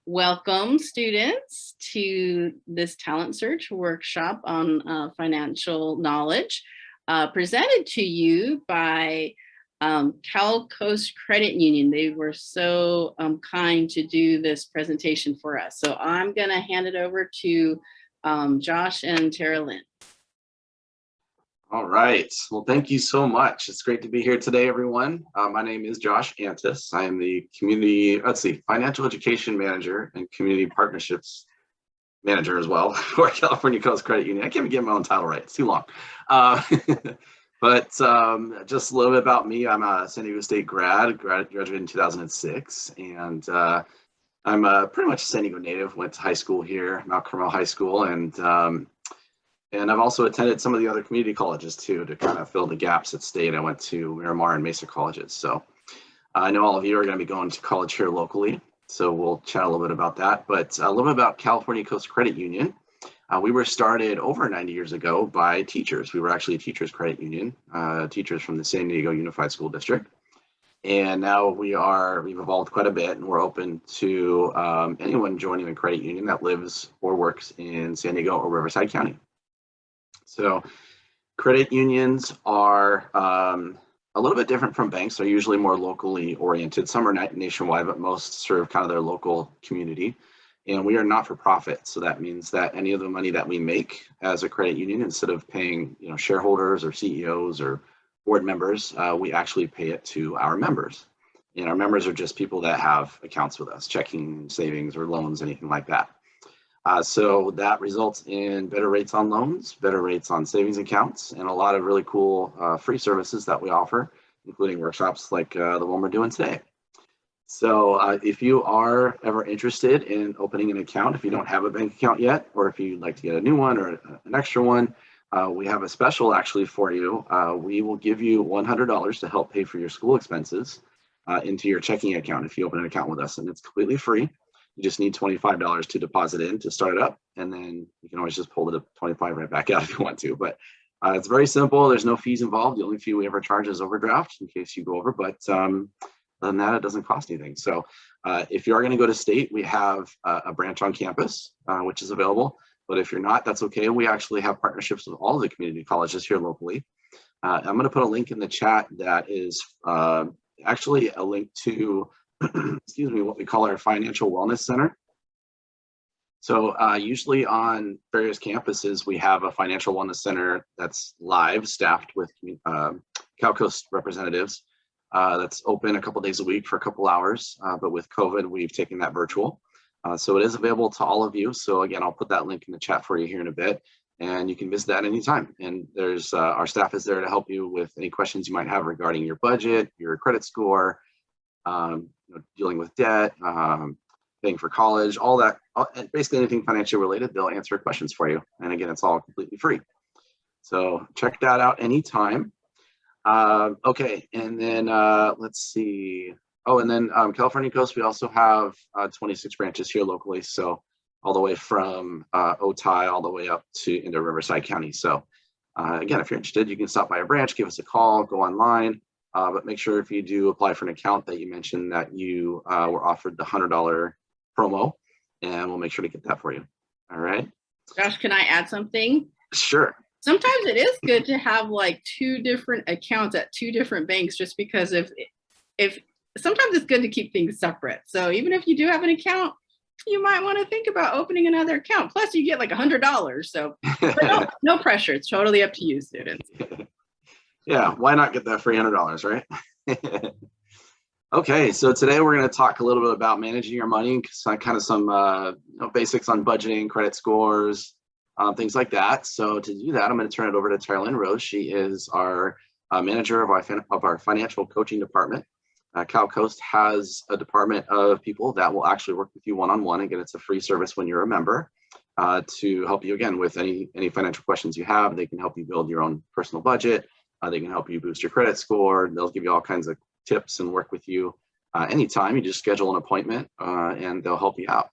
welcome students to this talent search workshop on financial knowledge presented to you by Cal Coast Credit Union. They were so kind to do this presentation for us. So I'm going to hand it over to Josh and Taralyn. All right. Well, thank you so much. It's great to be here today, everyone. My name is Josh Antis. I am the Financial Education Manager and Community Partnerships Manager as well for California Coast Credit Union. I can't even get my own title right. It's too long. But just a little bit about me. I'm a San Diego State graduated in 2006, and I'm pretty much a San Diego native. Went to high school here, Mount Carmel High School, and I've also attended some of the other community colleges too to kind of fill the gaps at state. I went to Miramar and Mesa colleges. So I know all of you are going to be going to college here locally. So we'll chat a little bit about that, but a little bit about California Coast Credit Union. We were started over 90 years ago by teachers. We were actually a teachers credit union, teachers from the San Diego Unified School District. And now we've evolved quite a bit, and we're open to anyone joining a credit union that lives or works in San Diego or Riverside County. So credit unions are a little bit different from banks. They're usually more locally oriented. Some are nationwide, but most serve kind of their local community. And we are not for profit. So that means that any of the money that we make as a credit union, instead of paying shareholders or CEOs or board members, we actually pay it to our members. And our members are just people that have accounts with us, checking, savings, or loans, anything like that. So that results in better rates on loans, better rates on savings accounts, and a lot of really cool free services that we offer, including workshops like the one we're doing today. So if you are ever interested in opening an account, if you don't have a bank account yet, or if you'd like to get a new one or an extra one, we have a special actually for you. We will give you $100 to help pay for your school expenses into your checking account if you open an account with us, and it's completely free. You just need $25 to deposit in to start it up, and then you can always just pull the $25 right back out if you want to. But it's very simple. There's no fees involved. The only fee we ever charge is overdraft in case you go over, but other than that, it doesn't cost anything. So if you are going to go to state, we have a branch on campus, which is available. But if you're not, that's okay. We actually have partnerships with all of the community colleges here locally. I'm going to put a link in the chat that is actually a link to excuse me, what we call our Financial Wellness Center. So usually on various campuses, we have a Financial Wellness Center that's live, staffed with Cal Coast representatives. That's open a couple days a week for a couple hours, but with COVID, we've taken that virtual. So it is available to all of you. So again, I'll put that link in the chat for you here in a bit, and you can visit that anytime. And there's our staff is there to help you with any questions you might have regarding your budget, your credit score, dealing with debt, paying for college, all that, basically anything financial related, they'll answer questions for you. And again, it's all completely free. So check that out anytime. Okay, and then let's see. Oh, and then California Coast, we also have 26 branches here locally. So all the way from Otay all the way up to into Riverside County. So again, if you're interested, you can stop by a branch, give us a call, go online. But make sure if you do apply for an account that you mentioned that you were offered the $100 promo, and we'll make sure to get that for you. All right. Josh, can I add something? Sure. Sometimes it is good to have like 2 different accounts at 2 different banks, just because if sometimes it's good to keep things separate. So even if you do have an account, you might want to think about opening another account. Plus you get like $100. So no pressure. It's totally up to you, students. Yeah, why not get that free $100, right? Okay, so today we're going to talk a little bit about managing your money, kind of some basics on budgeting, credit scores, things like that. So to do that, I'm going to turn it over to Taralyn Rose. She is our manager of our financial coaching department. Cal Coast has a department of people that will actually work with you one-on-one. Again, it's a free service when you're a member to help you, again, with any financial questions you have. They can help you build your own personal budget. They can help you boost your credit score. They'll give you all kinds of tips and work with you anytime. You just schedule an appointment and they'll help you out.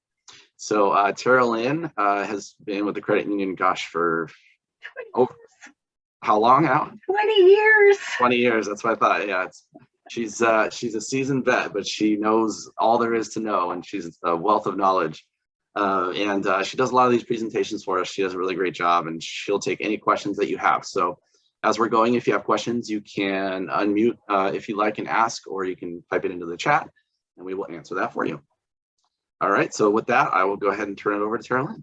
So Taralyn has been with the credit union, gosh, for how long now? 20 years. 20 years, that's what I thought. Yeah, She's a seasoned vet, but she knows all there is to know, and she's a wealth of knowledge. And she does a lot of these presentations for us. She does a really great job, and she'll take any questions that you have. So as we're going, if you have questions, you can unmute if you like and ask, or you can type it into the chat, and we will answer that for you. All right, so with that, I will go ahead and turn it over to Taralyn.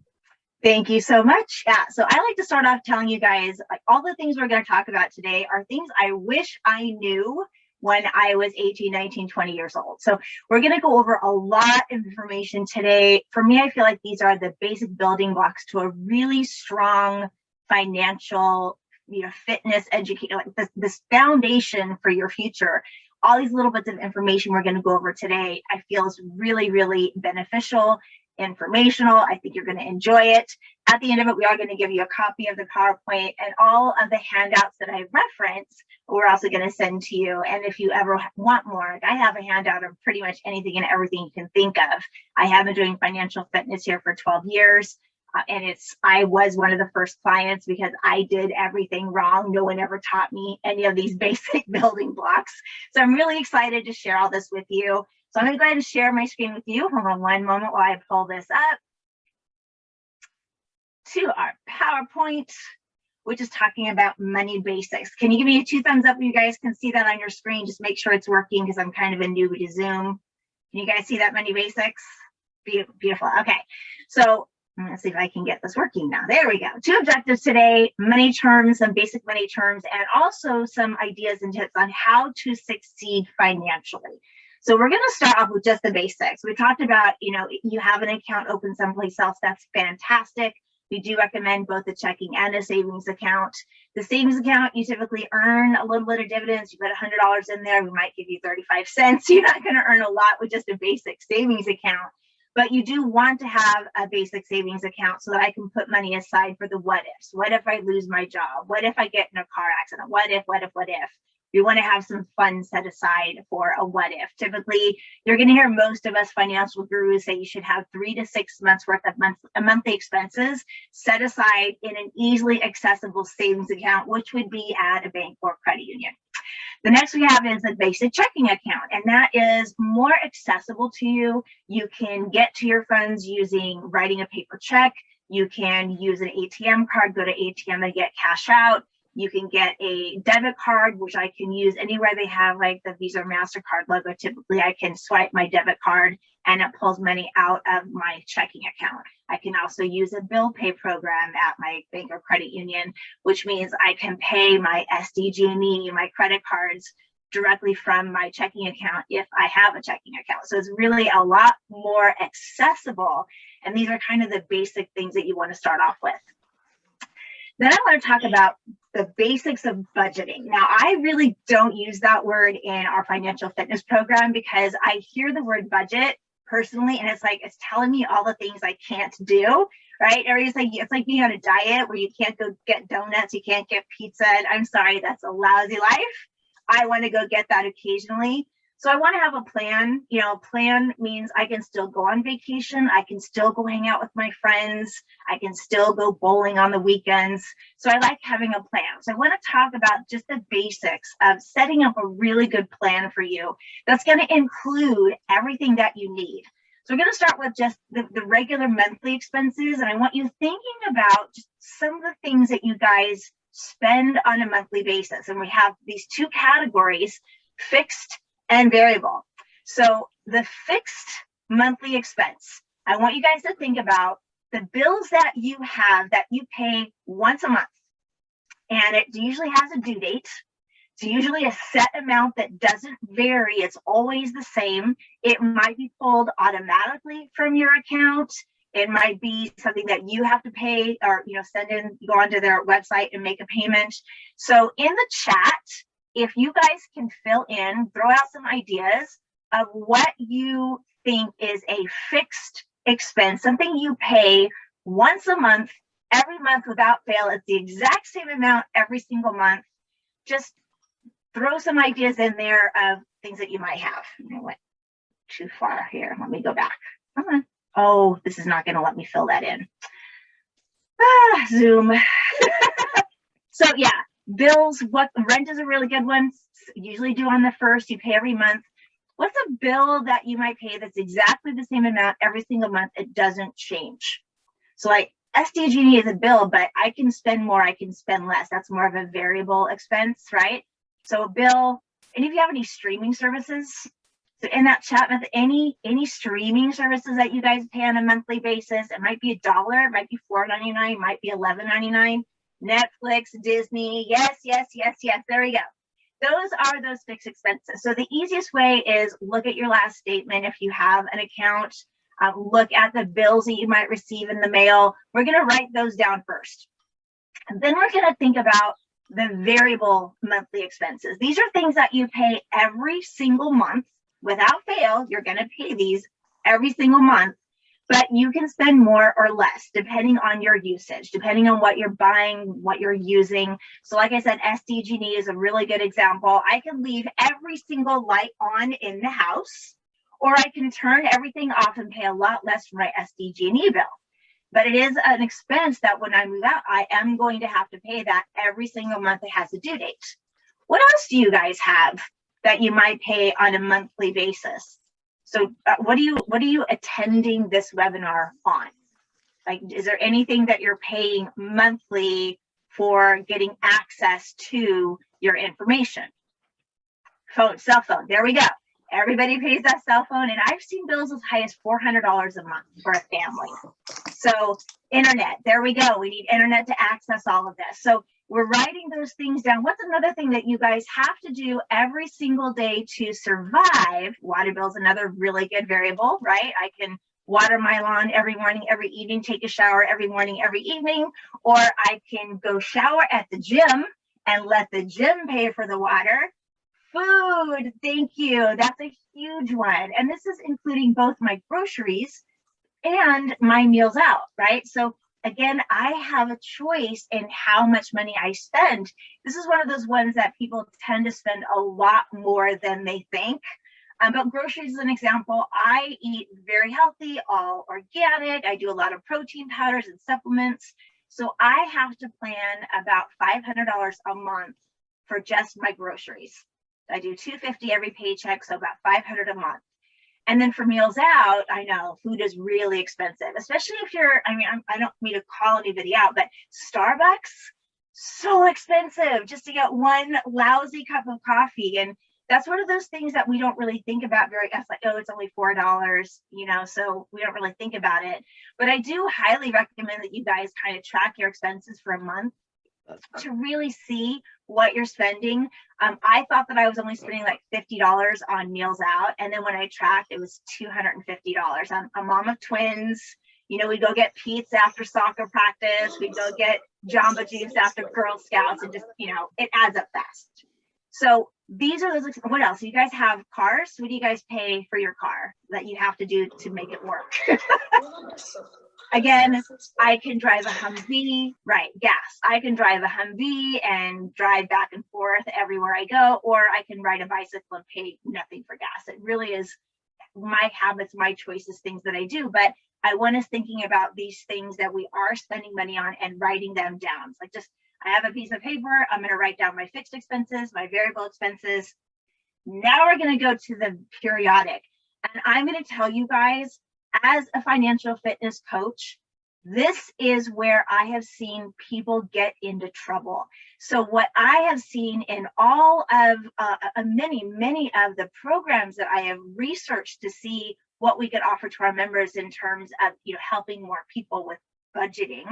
Thank you so much. Yeah, so I like to start off telling you guys, like, all the things we're going to talk about today are things I wish I knew when I was 18, 19, 20 years old. So we're going to go over a lot of information today. For me, I feel like these are the basic building blocks to a really strong financial, fitness education, like this foundation for your future. All these little bits of information we're going to go over today, I feel is really, really beneficial, informational. I think you're going to enjoy it. At the end of it, we are going to give you a copy of the PowerPoint and all of the handouts that I referenced. We're also going to send to you. And if you ever want more, I have a handout of pretty much anything and everything you can think of. I have been doing financial fitness here for 12 years. And I was one of the first clients because I did everything wrong. No one ever taught me any of these basic building blocks. So I'm really excited to share all this with you. So I'm going to go ahead and share my screen with you. Hold on one moment while I pull this up to our PowerPoint, which is talking about money basics. Can you give me 2 thumbs up if you guys can see that on your screen? Just make sure it's working because I'm kind of a newbie to Zoom. Can you guys see that money basics? Beautiful. Okay. So let's see if I can get this working now. There we go. 2 objectives today: money terms, some basic money terms, and also some ideas and tips on how to succeed financially. So we're going to start off with just the basics. We talked about, you have an account open someplace else. That's fantastic. We do recommend both a checking and a savings account. The savings account, you typically earn a little bit of dividends. You put $100 in there, we might give you 35 cents. You're not going to earn a lot with just a basic savings account. But you do want to have a basic savings account so that I can put money aside for the what ifs. What if I lose my job? What if I get in a car accident? What if? We want to have some funds set aside for a what if. Typically, you're going to hear most of us financial gurus say you should have 3 to 6 months worth of monthly expenses set aside in an easily accessible savings account, which would be at a bank or credit union. The next we have is a basic checking account, and that is more accessible to you. You can get to your funds using writing a paper check. You can use an ATM card, go to ATM and get cash out. You can get a debit card, which I can use anywhere they have like the Visa or MasterCard logo. Typically, I can swipe my debit card and it pulls money out of my checking account. I can also use a bill pay program at my bank or credit union, which means I can pay my SDG&E, my credit cards directly from my checking account if I have a checking account. So it's really a lot more accessible. And these are kind of the basic things that you want to start off with. Then I want to talk about the basics of budgeting. Now, I really don't use that word in our financial fitness program because I hear the word budget personally, and it's like, it's telling me all the things I can't do, right? It's like being on a diet where you can't go get donuts, you can't get pizza. I'm sorry, that's a lousy life. I want to go get that occasionally. So I want to have a plan. Plan means I can still go on vacation. I can still go hang out with my friends. I can still go bowling on the weekends. So I like having a plan. So I want to talk about just the basics of setting up a really good plan for you that's going to include everything that you need. So we're going to start with just the regular monthly expenses. And I want you thinking about just some of the things that you guys spend on a monthly basis. And we have these 2 categories, fixed and variable. So the fixed monthly expense, I want you guys to think about the bills that you have that you pay once a month. And it usually has a due date. It's usually a set amount that doesn't vary. It's always the same. It might be pulled automatically from your account. It might be something that you have to pay or, go onto their website and make a payment. So in the chat, if you guys can fill in, throw out some ideas of what you think is a fixed expense, something you pay once a month, every month without fail. It's the exact same amount every single month. Just throw some ideas in there of things that you might have. I went too far here. Let me go back. Come on. Oh, this is not going to let me fill that in. Zoom. So yeah. Bills, what rent is a really good one. Usually due on the 1st, you pay every month. What's a bill that you might pay that's exactly the same amount every single month? It doesn't change. So like SDG&E is a bill, but I can spend more, I can spend less. That's more of a variable expense, right? So a bill, and if you have any streaming services, so in that chat with any streaming services that you guys pay on a monthly basis, it might be $1, it might be $4.99, it might be $11.99. Netflix, Disney, yes, there we go. Those are those fixed expenses. So the easiest way is look at your last statement if you have an account. Look at the bills that you might receive in the mail. We're going to write those down first. And then we're going to think about the variable monthly expenses. These are things that you pay every single month. Without fail, you're going to pay these every single month, but you can spend more or less depending on your usage, depending on what you're buying, what you're using. So like I said, SDG&E is a really good example. I can leave every single light on in the house, or I can turn everything off and pay a lot less for my SDG&E bill. But it is an expense that when I move out, I am going to have to pay that every single month. It has a due date. What else do you guys have that you might pay on a monthly basis? So what are you attending this webinar on? Like, is there anything that you're paying monthly for getting access to your information? Phone, cell phone, there we go. Everybody pays that cell phone, and I've seen bills as high as $400 a month for a family. So internet, there we go. We need internet to access all of this. So we're writing those things down. What's another thing that you guys have to do every single day to survive? Water bill is another really good variable, right? I can water my lawn every morning, every evening, take a shower every morning, every evening, or I can go shower at the gym and let the gym pay for the water. Food, thank you. That's a huge one. And this is including both my groceries and my meals out, right? So again, I have a choice in how much money I spend. This is one of those ones that people tend to spend a lot more than they think. But groceries is an example. I eat very healthy, all organic. I do a lot of protein powders and supplements. So I have to plan about $500 a month for just my groceries. I do $250 every paycheck, so about $500 a month. And then for meals out, I know food is really expensive, especially if you're, I don't mean to call anybody out, but Starbucks, so expensive just to get one lousy cup of coffee. And that's one of those things that we don't really think about very, it's like, oh, it's only $4, so we don't really think about it. But I do highly recommend that you guys kind of track your expenses for a month to really see what you're spending. I thought that I was only spending like $50 on meals out. And then when I tracked, it was $250. I'm a mom of twins. We'd go get pizza after soccer practice. We'd go get Jamba Juice after Girl Scouts, and just, it adds up fast. So these are those. What else? You guys have cars. What do you guys pay for your car that you have to do to make it work? Again, I can drive a Humvee, right? Gas. I can drive a Humvee and drive back and forth everywhere I go, or I can ride a bicycle and pay nothing for gas. It really is my habits, my choices, things that I do. But I want us thinking about these things that we are spending money on and writing them down. It's like, just, I have a piece of paper. I'm going to write down my fixed expenses, my variable expenses. Now we're going to go to the periodic. And I'm going to tell you guys, as a financial fitness coach, this is where I have seen people get into trouble. So what I have seen in all of many of the programs that I have researched to see what we could offer to our members in terms of helping more people with budgeting,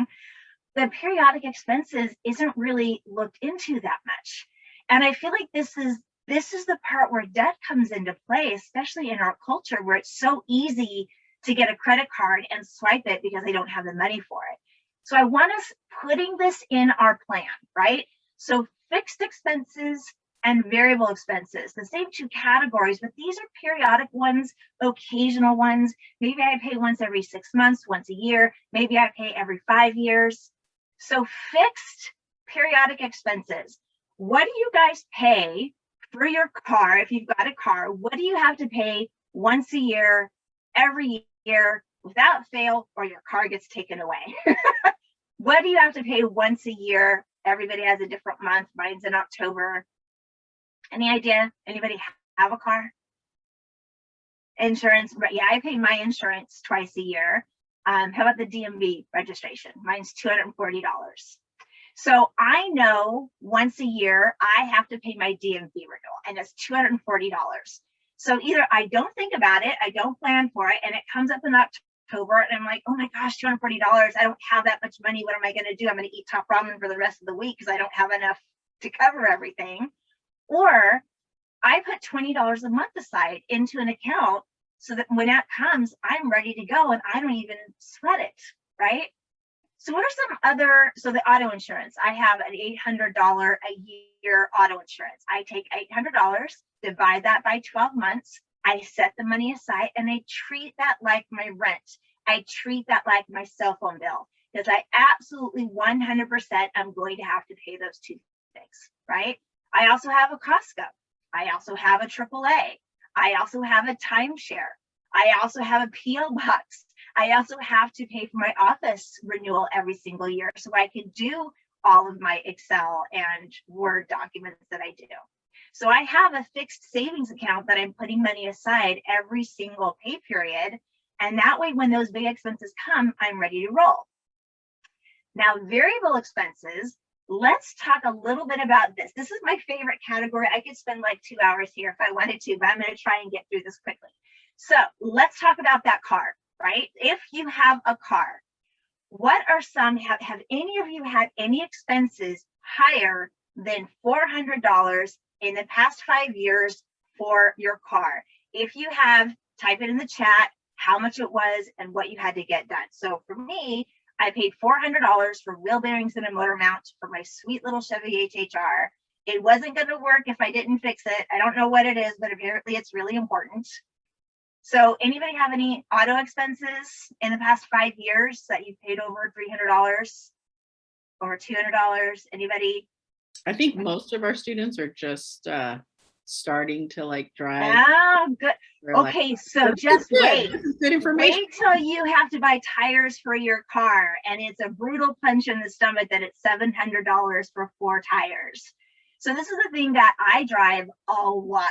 the periodic expenses isn't really looked into that much. And I feel like this is the part where debt comes into play, especially in our culture, where it's so easy to get a credit card and swipe it because they don't have the money for it. So I want us putting this in our plan, right? So fixed expenses and variable expenses, the same two categories, but these are periodic ones, occasional ones. Maybe I pay once every 6 months, once a year. Maybe I pay every 5 years. So fixed periodic expenses. What do you guys pay for your car? If you've got a car, what do you have to pay once a year, every year, without fail, or your car gets taken away? What do you have to pay once a year Everybody has a different month. Mine's in October. Any idea? Anybody have a car? Insurance, yeah, I pay my insurance twice a year. How about the DMV registration? Mine's $240. So I know once a year I have to pay my DMV renewal, and it's $240. So either I don't think about it, I don't plan for it, and it comes up in October, and I'm like, oh my gosh, $240, I don't have that much money. What am I going to do? I'm going to eat top ramen for the rest of the week because I don't have enough to cover everything. Or I put $20 a month aside into an account so that when that comes, I'm ready to go and I don't even sweat it, right? So what are some other, so the auto insurance, I have an $800 a year auto insurance. I take $800, divide that by 12 months. I set the money aside and I treat that like my rent. I treat that like my cell phone bill because I absolutely 100% am going to have to pay those two things, right? I also have a Costco. I also have a AAA. I also have a timeshare. I also have a PO box. I also have to pay for my office renewal every single year so I can do all of my Excel and Word documents that I do. So I have a fixed savings account that I'm putting money aside every single pay period. And that way, when those big expenses come, I'm ready to roll. Now, variable expenses, let's talk a little bit about this. This is my favorite category. I could spend like 2 hours here if I wanted to, but I'm going to try and get through this quickly. So let's talk about that car, right? If you have a car, what are some, have any of you had any expenses higher than $400 in the past 5 years for your car? If you have, type it in the chat how much it was and what you had to get done. So for me, I paid $400 for wheel bearings and a motor mount for my sweet little Chevy HHR. It wasn't going to work if I didn't fix it. I don't know what it is, but apparently it's really important. So anybody have any auto expenses in the past 5 years that you've paid over $300, over $200? Anybody? I think most of our students are just starting to like drive. Oh, good. Okay, so just wait. This is good information. Wait till you have to buy tires for your car, and it's a brutal punch in the stomach that it's $700 for 4 tires. So this is the thing that I drive a lot.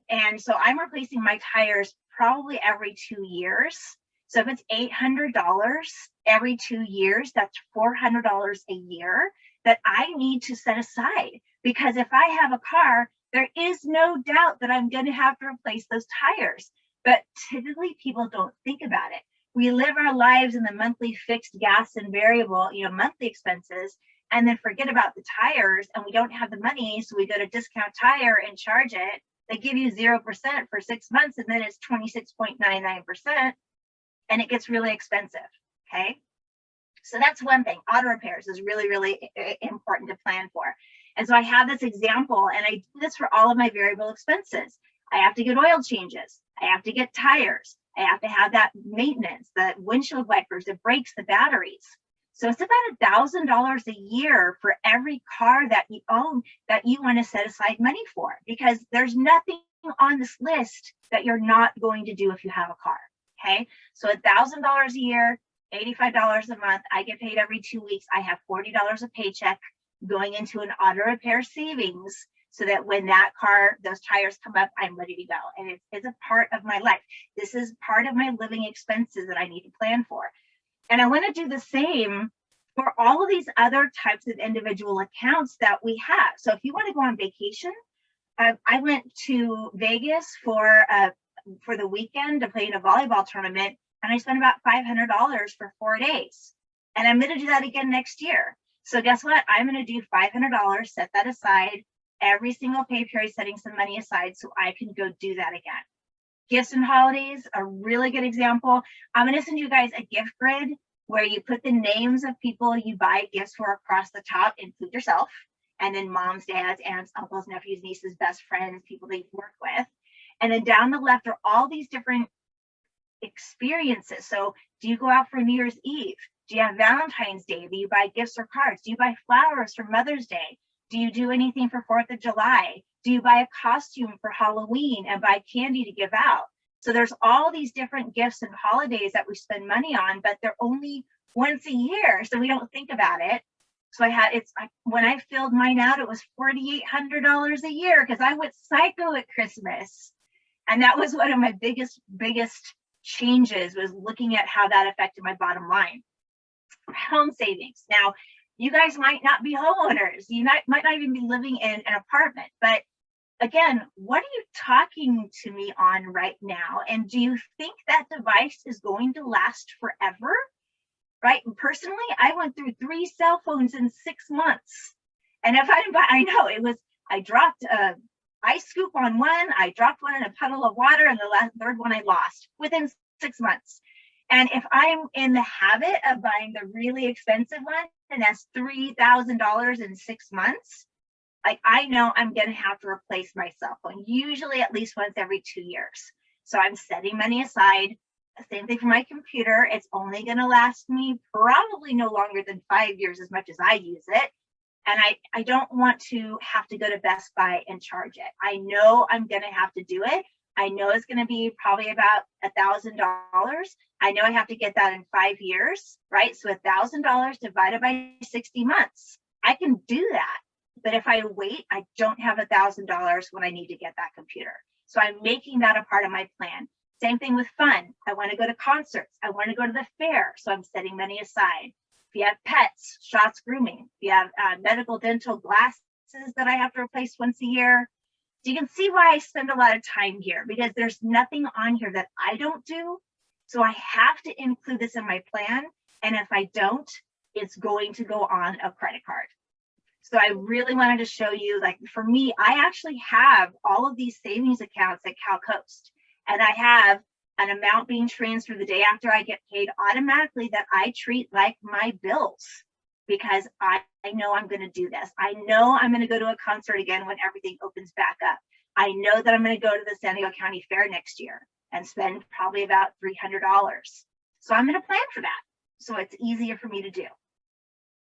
And so I'm replacing my tires probably every 2 years. So if it's $800 every 2 years, that's $400 a year that I need to set aside. Because if I have a car, there is no doubt that I'm going to have to replace those tires. But typically people don't think about it. We live our lives in the monthly fixed gas and variable, monthly expenses, and then forget about the tires, and we don't have the money. So we go to Discount Tire and charge it. They give you 0% for 6 months, and then it's 26.99%, and it gets really expensive. Okay. So that's one thing. Auto repairs is really, really important to plan for. And so I have this example, and I do this for all of my variable expenses. I have to get oil changes. I have to get tires. I have to have that maintenance, the windshield wipers, the brakes, the batteries. So it's about $1,000 a year for every car that you own that you want to set aside money for, because there's nothing on this list that you're not going to do if you have a car. Okay. So $1,000 a year, $85 a month. I get paid every 2 weeks. I have $40 a paycheck going into an auto repair savings so that when that car, those tires come up, I'm ready to go. And it's a part of my life. This is part of my living expenses that I need to plan for. And I want to do the same for all of these other types of individual accounts that we have. So if you want to go on vacation, I went to Vegas for the weekend to play in a volleyball tournament, and I spent about $500 for 4 days. And I'm going to do that again next year. So guess what? I'm going to do $500, set that aside every single pay period, setting some money aside so I can go do that again. Gifts and holidays, a really good example. I'm going to send you guys a gift grid where you put the names of people you buy gifts for across the top, include yourself, and then moms, dads, aunts, uncles, nephews, nieces, best friends, people that you've worked with. And then down the left are all these different experiences. So do you go out for New Year's Eve? Do you have Valentine's Day? Do you buy gifts or cards? Do you buy flowers for Mother's Day? Do you do anything for 4th of July? Do you buy a costume for Halloween and buy candy to give out? So there's all these different gifts and holidays that we spend money on, but they're only once a year, so we don't think about it. So when I filled mine out, it was $4,800 a year because I went psycho at Christmas. And that was one of my biggest changes, was looking at how that affected my bottom line. Home savings. Now, you guys might not be homeowners. You might not even be living in an apartment. But again, what are you talking to me on right now? And do you think that device is going to last forever? Right? And personally, I went through 3 cell phones in 6 months. And if I dropped a ice scoop on one, I dropped one in a puddle of water, and the third one I lost within 6 months. And if I'm in the habit of buying the really expensive one, and that's $3,000 in 6 months, like, I know I'm going to have to replace my cell phone, usually at least once every 2 years. So I'm setting money aside. Same thing for my computer. It's only going to last me probably no longer than 5 years, as much as I use it. And I don't want to have to go to Best Buy and charge it. I know I'm going to have to do it. I know it's going to be probably about $1,000. I know I have to get that in 5 years, right? So $1,000 divided by 60 months. I can do that. But if I wait, I don't have $1,000 when I need to get that computer. So I'm making that a part of my plan. Same thing with fun. I want to go to concerts. I want to go to the fair. So I'm setting money aside. If you have pets, shots, grooming. If you have medical, dental, glasses that I have to replace once a year. So you can see why I spend a lot of time here, because there's nothing on here that I don't do. So I have to include this in my plan. And if I don't, it's going to go on a credit card. So I really wanted to show you, like, for me, I actually have all of these savings accounts at CalCoast. And I have an amount being transferred the day after I get paid automatically that I treat like my bills, because I know I'm going to do this. I know I'm going to go to a concert again when everything opens back up. I know that I'm going to go to the San Diego County Fair next year and spend probably about $300. So I'm going to plan for that, so it's easier for me to do.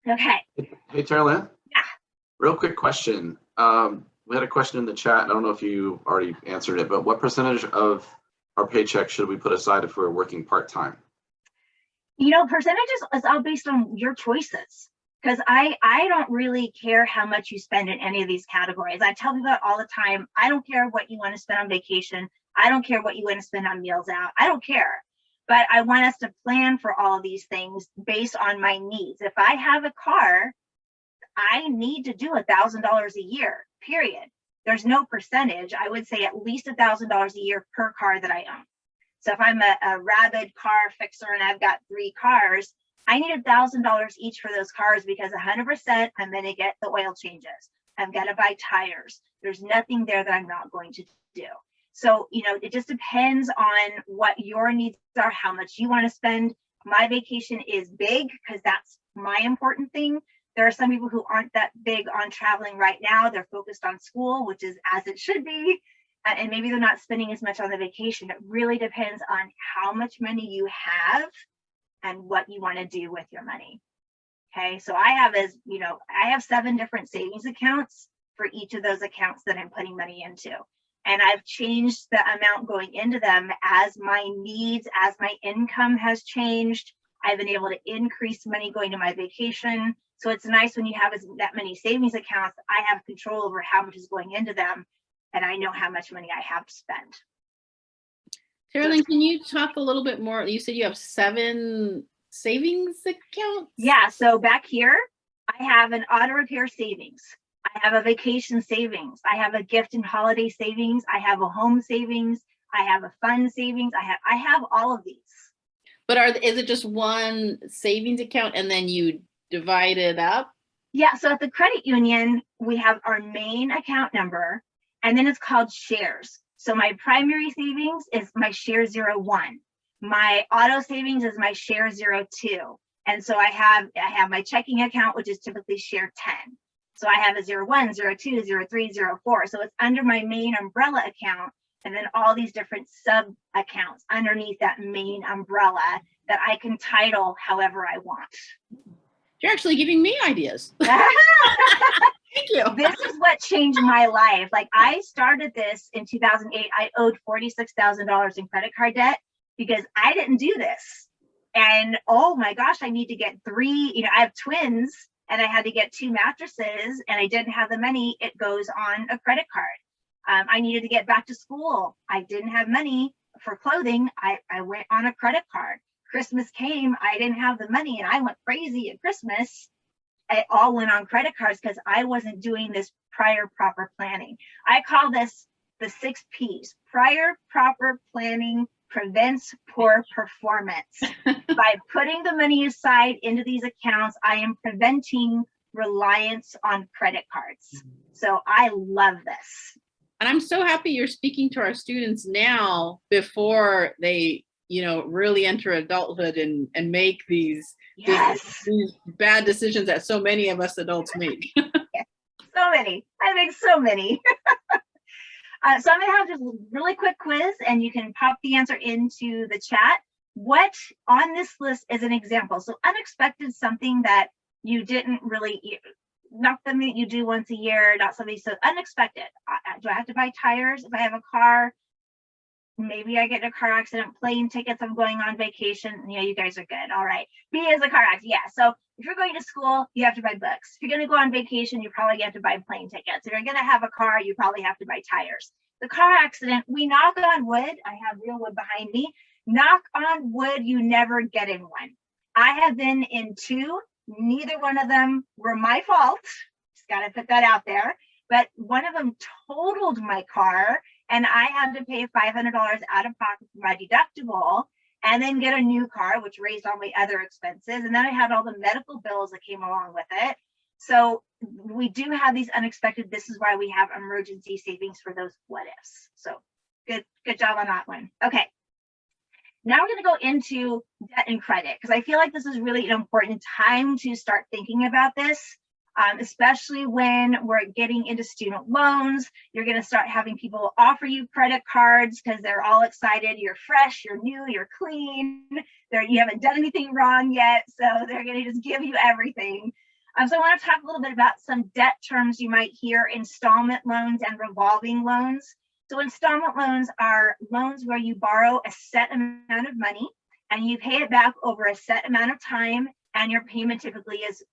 Okay. Hey, Taralyn. Yeah. Real quick question. We had a question in the chat. I don't know if you already answered it, but what percentage of our paycheck should we put aside if we're working part-time? Percentages is all based on your choices, because I don't really care how much you spend in any of these categories. I tell people all the time, I don't care what you want to spend on vacation. I don't care what you want to spend on meals out. I don't care. But I want us to plan for all of these things based on my needs. If I have a car, I need to do $1,000 a year, period. There's no percentage. I would say at least $1,000 a year per car that I own. So if I'm a rabid car fixer and I've got 3 cars, I need $1,000 each for those cars, because 100% I'm going to get the oil changes. I've got to buy tires. There's nothing there that I'm not going to do. So, it just depends on what your needs are, how much you want to spend. My vacation is big because that's my important thing. There are some people who aren't that big on traveling right now. They're focused on school, which is as it should be. And maybe they're not spending as much on the vacation. It really depends on how much money you have and what you want to do with your money. Okay, so I have 7 different savings accounts for each of those accounts that I'm putting money into. And I've changed the amount going into them as my needs, as my income has changed. I've been able to increase money going to my vacation. So it's nice when you have that many savings accounts. I have control over how much is going into them, and I know how much money I have to spend. Taralyn, can you talk a little bit more? You said you have 7 savings accounts? Yeah, so back here, I have an auto repair savings. I have a vacation savings. I have a gift and holiday savings. I have a home savings. I have a fund savings. I have all of these. But is it just one savings account and then you divide it up? Yeah, so at the credit union, we have our main account number, and then it's called shares. So my primary savings is my share 01. My auto savings is my share 02. And so I have my checking account, which is typically share 10. So I have a 01, 02, 03, 04. So it's under my main umbrella account, and then all these different sub accounts underneath that main umbrella that I can title however I want. You're actually giving me ideas. Thank you. This is what changed my life. Like, I started this in 2008. I owed $46,000 in credit card debt because I didn't do this. And oh my gosh, I need to get 3, I have twins. and I had to get 2 mattresses and I didn't have the money, it goes on a credit card. I needed to get back to school. I didn't have money for clothing. I went on a credit card. Christmas came, I didn't have the money and I went crazy at Christmas. It all went on credit cards because I wasn't doing this prior proper planning. I call this the 6 P's. Prior proper planning prevents poor performance. By putting the money aside into these accounts, I am preventing reliance on credit cards. So I love this. And I'm so happy you're speaking to our students now before they, really enter adulthood and make these bad decisions that so many of us adults make. So many. I make so many. So I'm going to have just a really quick quiz and you can pop the answer into the chat. What on this list is an example? So unexpected, something that you didn't really, not something that you do once a year, not something so unexpected. Do I have to buy tires if I have a car? Maybe I get in a car accident, plane tickets, I'm going on vacation. Yeah, you guys are good. All right. B is a car accident. Yeah. So if you're going to school, you have to buy books. If you're going to go on vacation, you probably have to buy plane tickets. If you're going to have a car, you probably have to buy tires. The car accident, we knock on wood. I have real wood behind me. Knock on wood, you never get in one. I have been in 2. Neither one of them were my fault. Just got to put that out there. But one of them totaled my car and I had to pay $500 out of pocket for my deductible and then get a new car, which raised all my other expenses. And then I had all the medical bills that came along with it. So we do have these unexpected. This is why we have emergency savings for those what ifs. So good job on that one. Okay. Now we're going to go into debt and credit because I feel like this is really an important time to start thinking about this. Especially when we're getting into student loans, you're going to start having people offer you credit cards because they're all excited. You're fresh, you're new, you're clean. You haven't done anything wrong yet, so they're going to just give you everything. So I want to talk a little bit about some debt terms you might hear: installment loans and revolving loans. So installment loans are loans where you borrow a set amount of money and you pay it back over a set amount of time, and your payment typically is,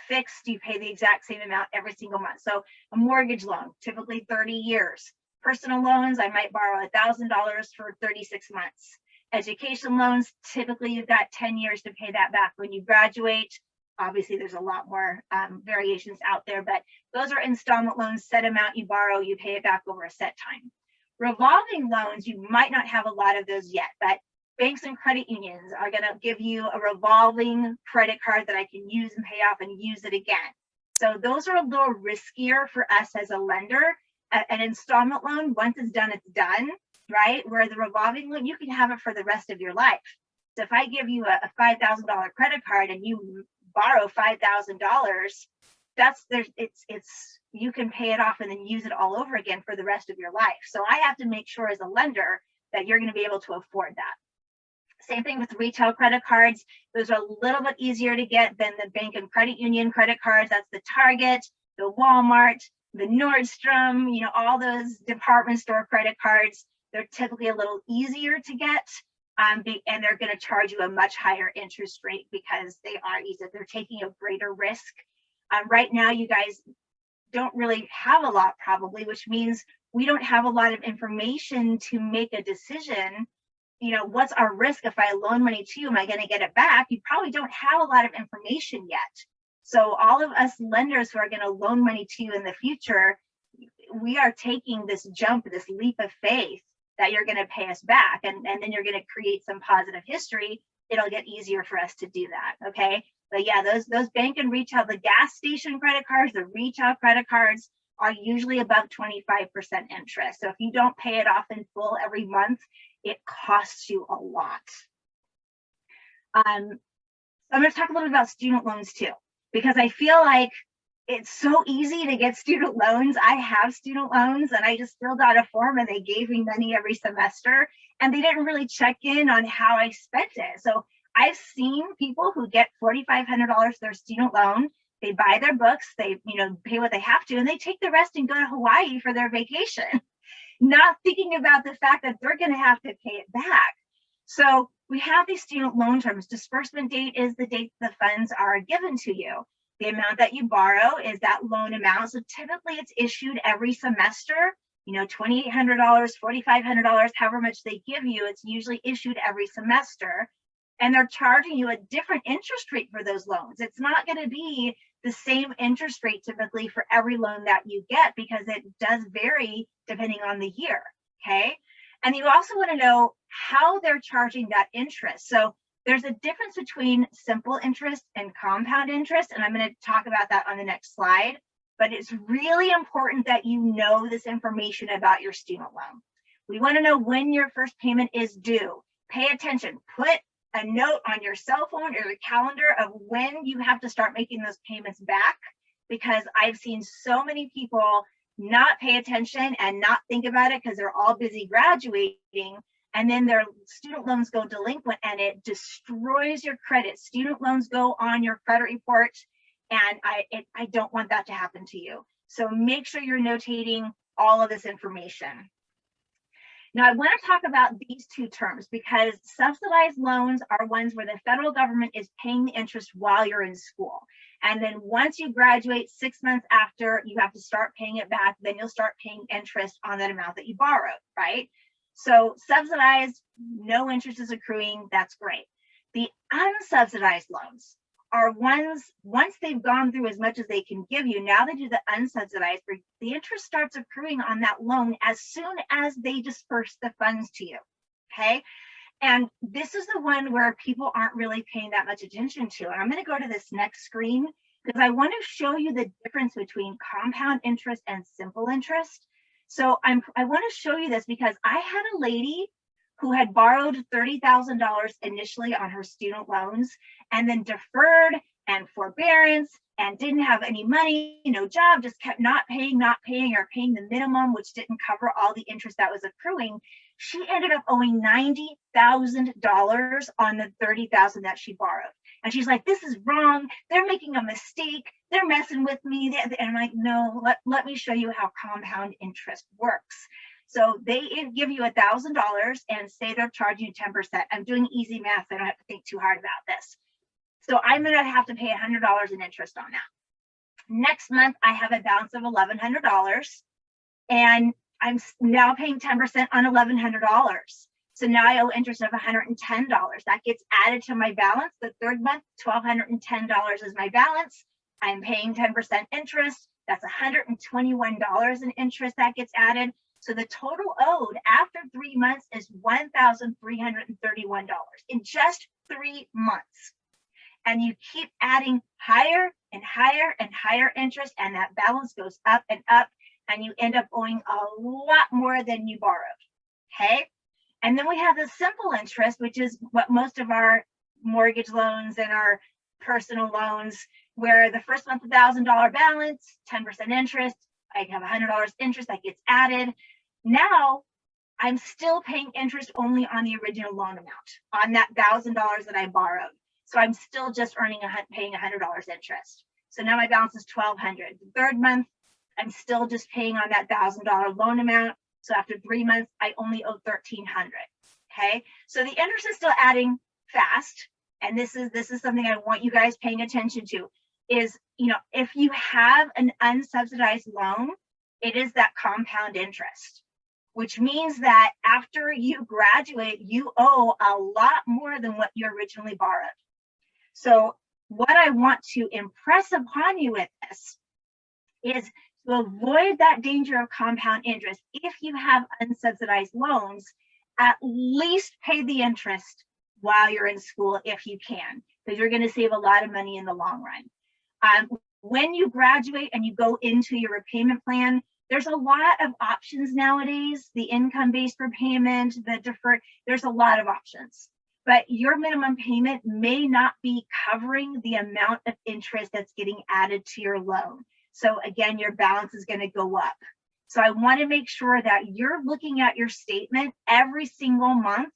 fixed. You pay the exact same amount every single month. So a mortgage loan, typically 30 years. Personal loans, I might borrow $1,000 for 36 months. Education loans, typically you've got 10 years to pay that back when you graduate. Obviously, there's a lot more variations out there, but those are installment loans, set amount you borrow, you pay it back over a set time. Revolving loans, you might not have a lot of those yet, but banks and credit unions are going to give you a revolving credit card that I can use and pay off and use it again. So those are a little riskier for us as a lender. An installment loan, once it's done, right? Where the revolving loan, you can have it for the rest of your life. So if I give you a $5,000 credit card and you borrow $5,000, you can pay it off and then use it all over again for the rest of your life. So I have to make sure as a lender that you're going to be able to afford that. Same thing with retail credit cards. Those are a little bit easier to get than the bank and credit union credit cards. That's the Target, the Walmart, the Nordstrom, all those department store credit cards. They're typically a little easier to get, and they're going to charge you a much higher interest rate because they are easy. They're taking a greater risk. Right now, you guys don't really have a lot probably, which means we don't have a lot of information to make a decision. What's our risk if I loan money to you? Am I going to get it back? You probably don't have a lot of information yet. So all of us lenders who are going to loan money to you in the future, we are taking this jump, this leap of faith that you're going to pay us back. And then you're going to create some positive history. It'll get easier for us to do that. Okay. But yeah, those bank and retail, the gas station credit cards, the retail credit cards are usually above 25% interest. So if you don't pay it off in full every month, it costs you a lot. I'm going to talk a little bit about student loans too, because I feel like it's so easy to get student loans. I have student loans and I just filled out a form and they gave me money every semester and they didn't really check in on how I spent it. So I've seen people who get $4,500 their student loan. They buy their books, they pay what they have to, and they take the rest and go to Hawaii for their vacation, not thinking about the fact that they're going to have to pay it back. So we have these student loan terms. Disbursement date is the date the funds are given to you. The amount that you borrow is that loan amount. So typically it's issued every semester, you know, $2,800, $4,500, however much they give you, it's usually issued every semester. And they're charging you a different interest rate for those loans. It's not going to be the same interest rate typically for every loan that you get, because it does vary depending on the year. Okay. And you also want to know how they're charging that interest. So there's a difference between simple interest and compound interest. And I'm going to talk about that on the next slide. But it's really important that you know this information about your student loan. We want to know when your first payment is due. Pay attention. Put a note on your cell phone or your calendar of when you have to start making those payments back, because I've seen so many people not pay attention and not think about it because they're all busy graduating, and then their student loans go delinquent and it destroys your credit. Student loans go on your credit report, and I don't want that to happen to you. So make sure you're notating all of this information. Now, I want to talk about these two terms, because subsidized loans are ones where the federal government is paying the interest while you're in school. And then once you graduate, 6 months after, you have to start paying it back. Then you'll start paying interest on that amount that you borrowed, right? So subsidized, no interest is accruing. That's great. The unsubsidized loans are ones, once they've gone through as much as they can give you, now they do the unsubsidized, where the interest starts accruing on that loan as soon as they disperse the funds to you, okay? And this is the one where people aren't really paying that much attention to. And I'm gonna go to this next screen, because I wanna show you the difference between compound interest and simple interest. So I wanna show you this because I had a lady who had borrowed $30,000 initially on her student loans, and then deferred and forbearance and didn't have any money, no job, just kept not paying, or paying the minimum, which didn't cover all the interest that was accruing. She ended up owing $90,000 on the $30,000 that she borrowed. And she's like, this is wrong. They're making a mistake. They're messing with me. And I'm like, no, let me show you how compound interest works. So they give you $1,000 and say they're charging you 10%. I'm doing easy math, so I don't have to think too hard about this. So I'm gonna have to pay $100 in interest on that. Next month, I have a balance of $1,100, and I'm now paying 10% on $1,100. So now I owe interest of $110. That gets added to my balance. The third month, $1,210 is my balance. I'm paying 10% interest. That's $121 in interest that gets added. So the total owed after 3 months is $1,331 in just 3 months. And you keep adding higher and higher and higher interest, and that balance goes up, and you end up owing a lot more than you borrowed, okay? And then we have the simple interest, which is what most of our mortgage loans and our personal loans, where the first month, $1,000 balance, 10% interest, I have $100 interest that gets added. Now I'm still paying interest only on the original loan amount, on that $1,000 that I borrowed. So I'm still just paying $100 interest. So now my balance is $1,200. The third month, I'm still just paying on that $1,000 loan amount. So after 3 months, I only owe $1,300. Okay, so the interest is still adding fast, and this is something I want you guys paying attention to. Is, you know, if you have an unsubsidized loan, it is that compound interest, which means that after you graduate, you owe a lot more than what you originally borrowed. So what I want to impress upon you with this is to avoid that danger of compound interest. If you have unsubsidized loans, at least pay the interest while you're in school if you can, because you're going to save a lot of money in the long run. When you graduate and you go into your repayment plan, there's a lot of options nowadays. The income-based repayment, the deferred, there's a lot of options. But your minimum payment may not be covering the amount of interest that's getting added to your loan. So again, your balance is going to go up. So I want to make sure that you're looking at your statement every single month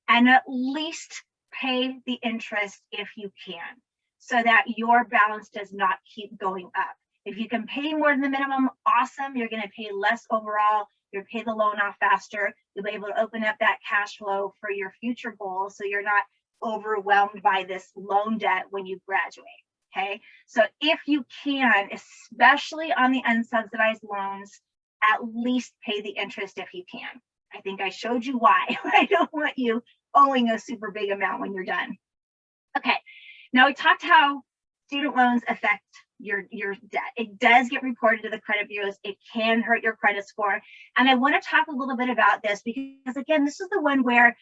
and at least pay the interest if you can, so that your balance does not keep going up. If you can pay more than the minimum, awesome. You're going to pay less overall. You'll pay the loan off faster. You'll be able to open up that cash flow for your future goals, so you're not overwhelmed by this loan debt when you graduate. Okay, so if you can, especially on the unsubsidized loans, at least pay the interest if you can. I think I showed you why. I don't want you owing a super big amount when you're done. Okay, now we talked how student loans affect your debt. It does get reported to the credit bureaus. It can hurt your credit score. And I want to talk a little bit about this because, again, this is the one where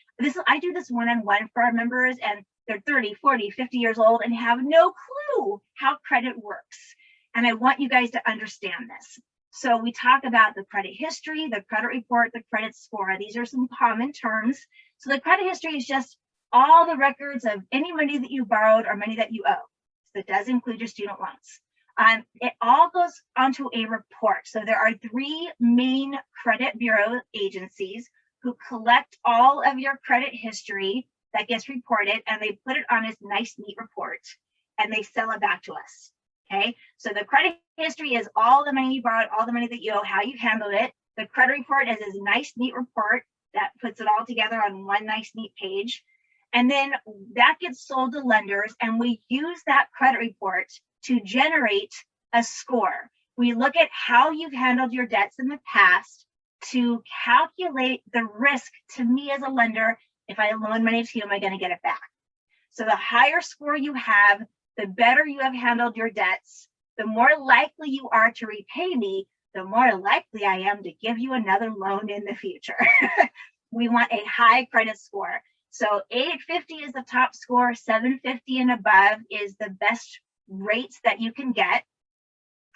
I do this one-on-one for our members, and they're 30, 40, 50 years old and have no clue how credit works. And I want you guys to understand this. So we talk about the credit history, the credit report, the credit score. These are some common terms. So the credit history is just all the records of any money that you borrowed or money that you owe. So it does include your student loans. It all goes onto a report. So there are 3 main credit bureau agencies who collect all of your credit history that gets reported, and they put it on this nice, neat report, and they sell it back to us. Okay, so the credit history is all the money you borrowed, all the money that you owe, how you handled it. The credit report is this nice, neat report that puts it all together on one nice, neat page. And then that gets sold to lenders, and we use that credit report to generate a score. We look at how you've handled your debts in the past to calculate the risk to me as a lender. If I loan money to you, am I going to get it back? So the higher score you have, the better you have handled your debts, the more likely you are to repay me, the more likely I am to give you another loan in the future. We want a high credit score. So 850 is the top score, 750 and above is the best rates that you can get.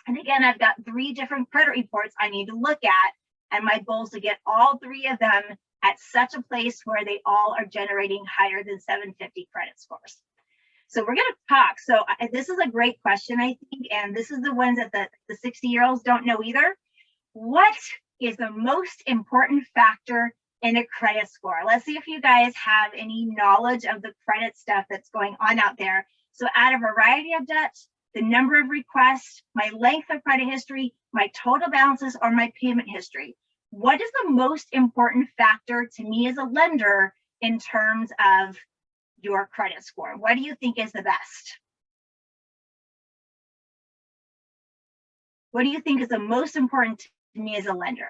And again, I've got 3 different credit reports I need to look at, and my goal is to get all 3 of them at such a place where they all are generating higher than 750 credit scores. So we're going to talk. So this is a great question, I think, and this is the ones that the 60-year-olds don't know either. What is the most important factor in a credit score? Let's see if you guys have any knowledge of the credit stuff that's going on out there. So out of a variety of debts, the number of requests, my length of credit history, my total balances, or my payment history. What is the most important factor to me as a lender in terms of your credit score? What do you think is the best? What do you think is the most important to me as a lender?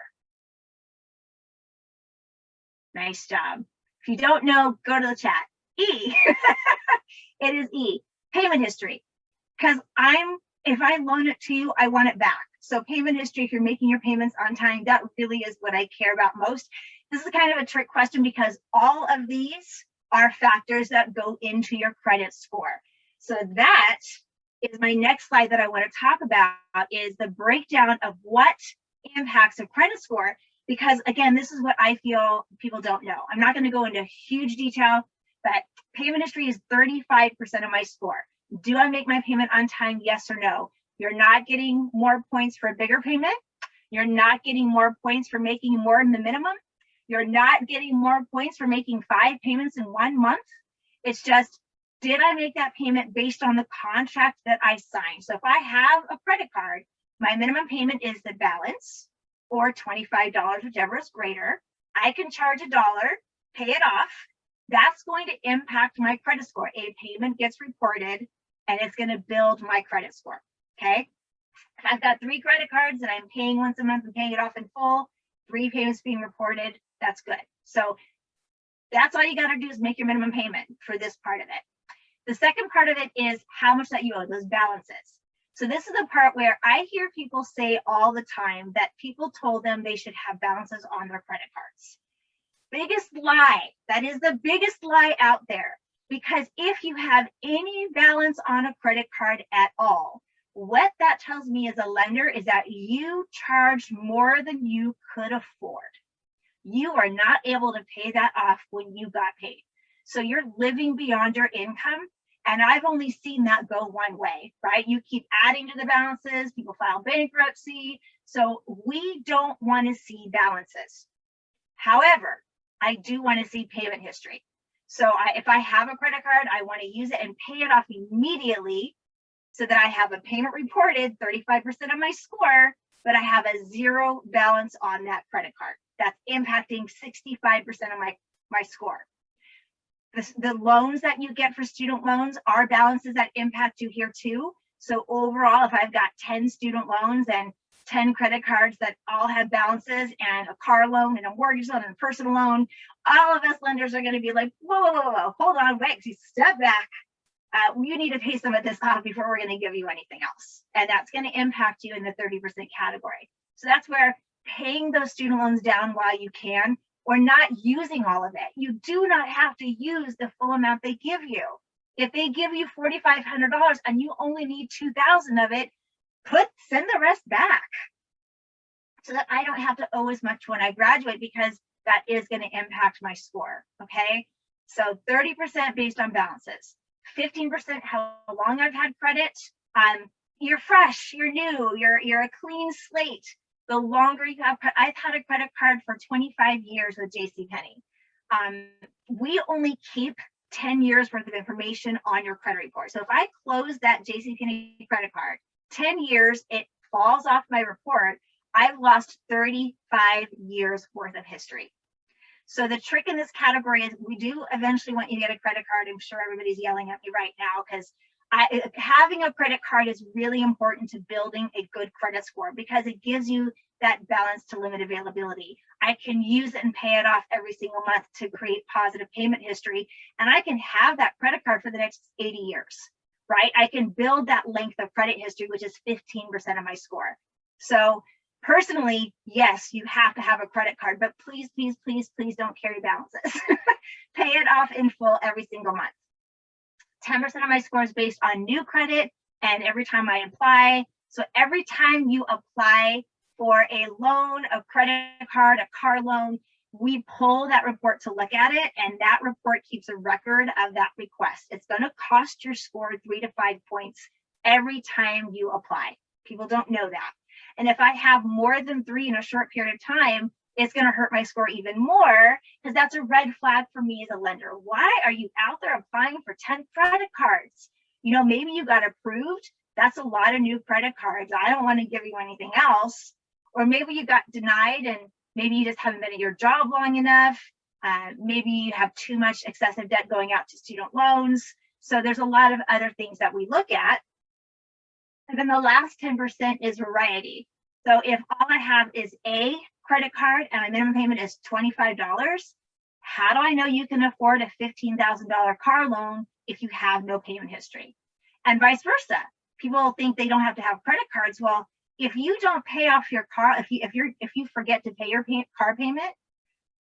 Nice job. If you don't know, go to the chat. E. It is E, payment history. Because if I loan it to you, I want it back. So payment history, if you're making your payments on time, that really is what I care about most. This is kind of a trick question because all of these are factors that go into your credit score. So that is my next slide that I want to talk about, is the breakdown of what impacts a credit score. Because again, this is what I feel people don't know. I'm not going to go into huge detail, but payment history is 35% of my score. Do I make my payment on time? Yes or no? You're not getting more points for a bigger payment. You're not getting more points for making more than the minimum. You're not getting more points for making 5 payments in 1 month. It's just, did I make that payment based on the contract that I signed? So if I have a credit card, my minimum payment is the balance, or $25, whichever is greater. I can charge $1, pay it off. That's going to impact my credit score. A payment gets reported and it's going to build my credit score. Okay. If I've got 3 credit cards and I'm paying once a month and paying it off in full, 3 payments being reported, that's good. So that's all you got to do is make your minimum payment for this part of it. The second part of it is how much that you owe, those balances. So this is the part where I hear people say all the time that people told them they should have balances on their credit cards. Biggest lie. That is the biggest lie out there. Because if you have any balance on a credit card at all, what that tells me as a lender is that you charged more than you could afford. You are not able to pay that off when you got paid. So you're living beyond your income. And I've only seen that go one way, right? You keep adding to the balances, people file bankruptcy. So we don't want to see balances. However, I do want to see payment history. So if I have a credit card, I want to use it and pay it off immediately so that I have a payment reported, 35% of my score, but I have a 0 balance on that credit card. That's impacting 65% of my score. the loans that you get for student loans are balances that impact you here too. So overall, if I've got 10 student loans and 10 credit cards that all have balances and a car loan and a mortgage loan and a personal loan, all of us lenders are going to be like, whoa, hold on, wait, step back. You need to pay some of this off before we're going to give you anything else. And that's going to impact you in the 30% category. So that's where paying those student loans down while you can, or not using all of it. You do not have to use the full amount they give you. If they give you $4,500 and you only need $2,000 of it, send the rest back so that I don't have to owe as much when I graduate, because that is going to impact my score. Okay, so 30% based on balances, 15% how long I've had credit. You're fresh, you're new, you're a clean slate. The longer you have, I've had a credit card for 25 years with JCPenney. We only keep 10 years worth of information on your credit report. So if I close that JCPenney credit card, 10 years, it falls off my report, I've lost 35 years worth of history. So the trick in this category is we do eventually want you to get a credit card. I'm sure everybody's yelling at me right now because having a credit card is really important to building a good credit score, because it gives you that balance to limit availability. I can use it and pay it off every single month to create positive payment history, and I can have that credit card for the next 80 years, right? I can build that length of credit history, which is 15% of my score. So personally, yes, you have to have a credit card, but please, please, please, please don't carry balances. Pay it off in full every single month. 10% of my score is based on new credit and every time I apply. So every time you apply for a loan, a credit card, a car loan, we pull that report to look at it, and that report keeps a record of that request. It's going to cost your score 3 to 5 points every time you apply. People don't know that. And if I have more than 3 in a short period of time, it's going to hurt my score even more, because that's a red flag for me as a lender. Why are you out there applying for 10 credit cards? You know, maybe you got approved. That's a lot of new credit cards. I don't want to give you anything else. Or maybe you got denied and maybe you just haven't been at your job long enough. Maybe you have too much excessive debt going out to student loans. So there's a lot of other things that we look at. And then the last 10% is variety. So if all I have is a credit card and my minimum payment is $25, how do I know you can afford a $15,000 car loan if you have no payment history? And vice versa. People think they don't have to have credit cards. Well, if you don't pay off your car, if you forget to pay your car payment,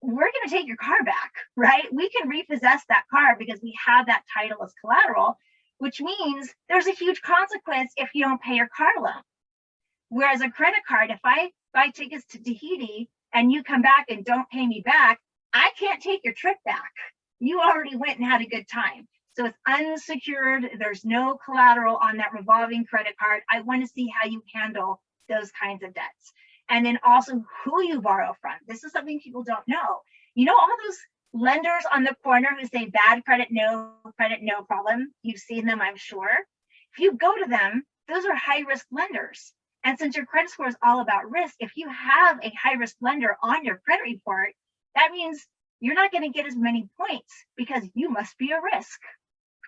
we're going to take your car back, right? We can repossess that car because we have that title as collateral, which means there's a huge consequence if you don't pay your car loan. Whereas a credit card, if I buy tickets to Tahiti and you come back and don't pay me back, I can't take your trip back. You already went and had a good time. So it's unsecured. There's no collateral on that revolving credit card. I want to see how you handle those kinds of debts. And then also who you borrow from. This is something people don't know. You know, all those lenders on the corner who say bad credit, no problem. You've seen them, I'm sure. If you go to them, those are high risk lenders. And since your credit score is all about risk, if you have a high risk lender on your credit report, that means you're not going to get as many points because you must be a risk,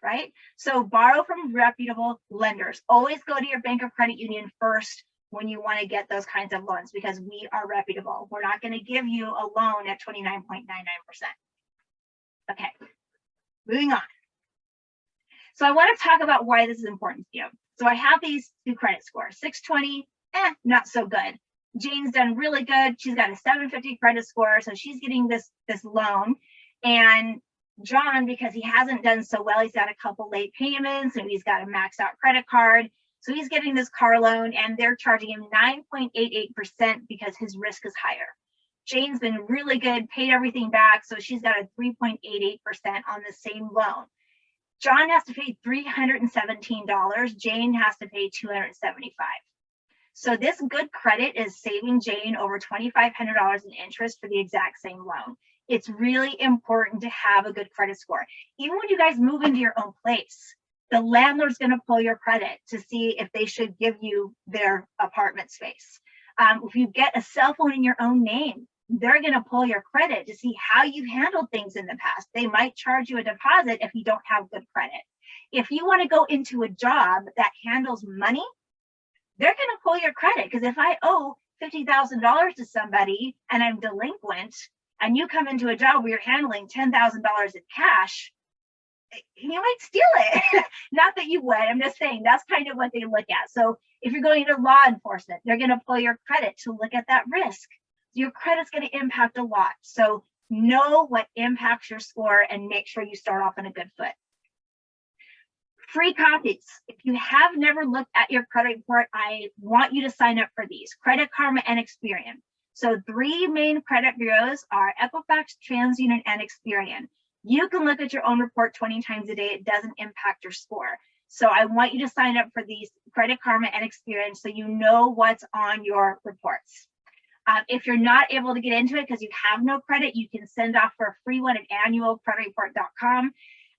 right? So borrow from reputable lenders. Always go to your bank or credit union first when you want to get those kinds of loans, because we are reputable. We're not going to give you a loan at 29.99%. Okay, moving on. So I want to talk about why this is important to you. So I have these two credit scores, 620, not so good. Jane's done really good. She's got a 750 credit score, so she's getting this loan. And John, because he hasn't done so well, he's got a couple late payments and he's got a maxed out credit card. So he's getting this car loan and they're charging him 9.88% because his risk is higher. Jane's been really good, paid everything back, so she's got a 3.88% on the same loan. John has to pay $317. Jane has to pay $275. So this good credit is saving Jane over $2,500 in interest for the exact same loan. It's really important to have a good credit score. Even when you guys move into your own place, the landlord's going to pull your credit to see if they should give you their apartment space. If you get a cell phone in your own name, they're going to pull your credit to see how you handled things in the past. They might charge you a deposit if you don't have good credit. If you want to go into a job that handles money, they're going to pull your credit, because if I owe $50,000 to somebody and I'm delinquent, and you come into a job where you're handling $10,000 in cash, you might steal it. Not that you would, I'm just saying that's kind of what they look at. So if you're going into law enforcement, they're going to pull your credit to look at that risk. Your credit's going to impact a lot. So know what impacts your score and make sure you start off on a good foot. Free copies. If you have never looked at your credit report, I want you to sign up for these: Credit Karma and Experian. So 3 main credit bureaus are Equifax, TransUnion, and Experian. You can look at your own report 20 times a day. It doesn't impact your score. So I want you to sign up for these: Credit Karma and Experian, so you know what's on your reports. If you're not able to get into it because you have no credit, you can send off for a free one at annualcreditreport.com.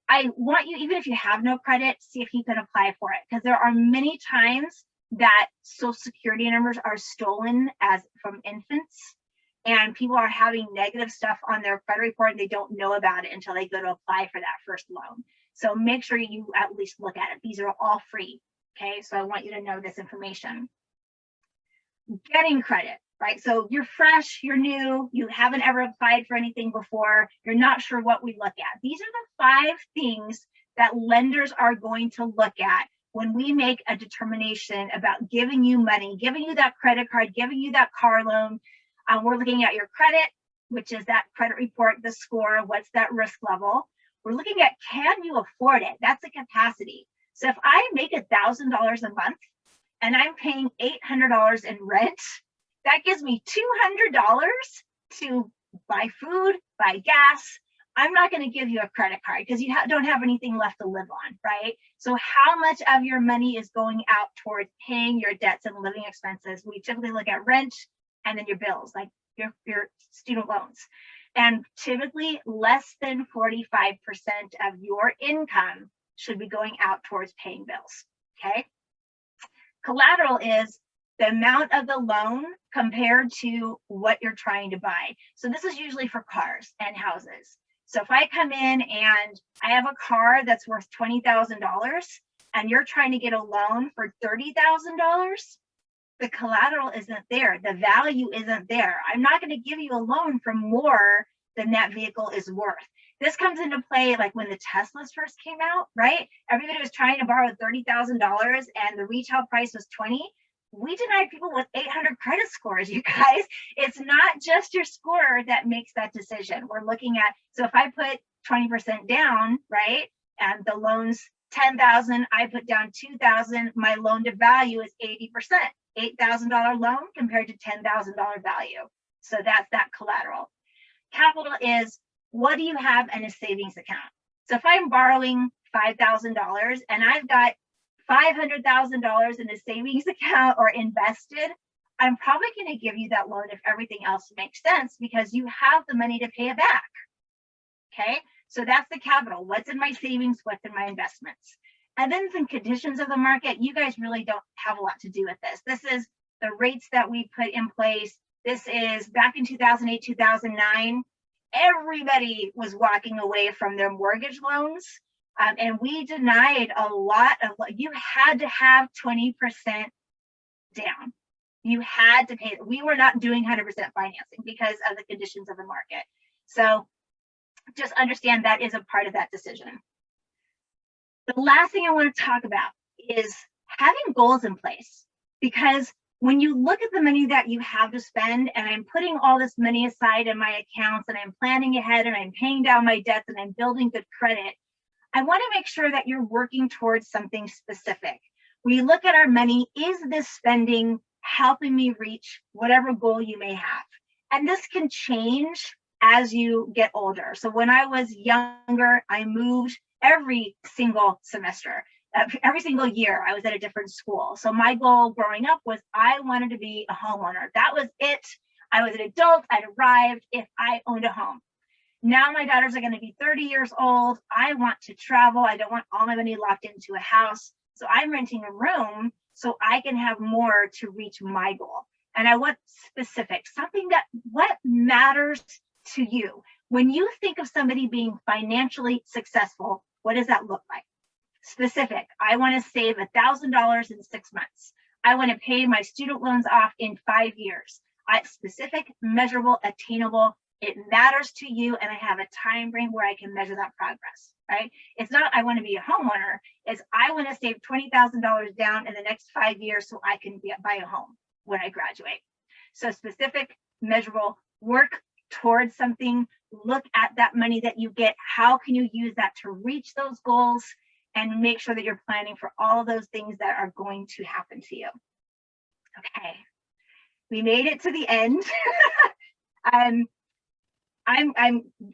I want you, even if you have no credit, see if you can apply for it, because there are many times that Social Security numbers are stolen from infants, and people are having negative stuff on their credit report and they don't know about it until they go to apply for that first loan. So make sure you at least look at it. These are all free. Okay, so I want you to know this information. Getting credit, right? So you're fresh, you're new, you haven't ever applied for anything before, you're not sure what we look at. These are the 5 things that lenders are going to look at when we make a determination about giving you money, giving you that credit card, giving you that car loan. We're looking at your credit, which is that credit report, the score, what's that risk level. We're looking at, can you afford it? That's a capacity. So if I make $1,000 a month and I'm paying $800 in rent, that gives me $200 to buy food, buy gas. I'm not going to give you a credit card because you don't have anything left to live on, right? So how much of your money is going out towards paying your debts and living expenses? We typically look at rent and then your bills, like your student loans. And typically less than 45% of your income should be going out towards paying bills, okay? Collateral is the amount of the loan compared to what you're trying to buy. So this is usually for cars and houses. So if I come in and I have a car that's worth $20,000 and you're trying to get a loan for $30,000, the collateral isn't there. The value isn't there. I'm not going to give you a loan for more than that vehicle is worth. This comes into play like when the Teslas first came out, right? Everybody was trying to borrow $30,000 and the retail price was 20. We denied people with 800 credit scores, you guys. It's not just your score that makes that decision. We're looking at, so if I put 20% down, right, and the loan's 10,000, I put down 2,000, my loan to value is 80%, $8,000 loan compared to $10,000 value. So that's that collateral. Capital is, what do you have in a savings account? So if I'm borrowing $5,000 and I've got $500,000 in a savings account or invested, I'm probably going to give you that loan if everything else makes sense because you have the money to pay it back. Okay, so that's the capital. What's in my savings? What's in my investments? And then the conditions of the market, you guys really don't have a lot to do with this. This is the rates that we put in place. This is back in 2008, 2009. Everybody was walking away from their mortgage loans. And we denied a lot of, you had to have 20% down. You had to pay. We were not doing 100% financing because of the conditions of the market. So just understand that is a part of that decision. The last thing I want to talk about is having goals in place, because when you look at the money that you have to spend, and I'm putting all this money aside in my accounts and I'm planning ahead and I'm paying down my debts and I'm building good credit, I want to make sure that you're working towards something specific. When you look at our money, is this spending helping me reach whatever goal you may have? And this can change as you get older. So when I was younger, I moved every single semester. Every single year, I was at a different school. So my goal growing up was I wanted to be a homeowner. That was it. I was an adult. I'd arrived if I owned a home. Now my daughters are going to be 30 years old. I want to travel. I don't want all my money locked into a house. So I'm renting a room so I can have more to reach my goal. And I want specific, something that what matters to you. When you think of somebody being financially successful, what does that look like? Specific, I want to save $1,000 in 6 months. I want to pay my student loans off in 5 years. Specific, measurable, attainable. It matters to you, and I have a time frame where I can measure that progress, right? It's not I want to be a homeowner, it's I want to save $20,000 down in the next 5 years so I can buy a home when I graduate. So specific, measurable, work towards something, look at that money that you get. How can you use that to reach those goals and make sure that you're planning for all of those things that are going to happen to you? Okay, we made it to the end.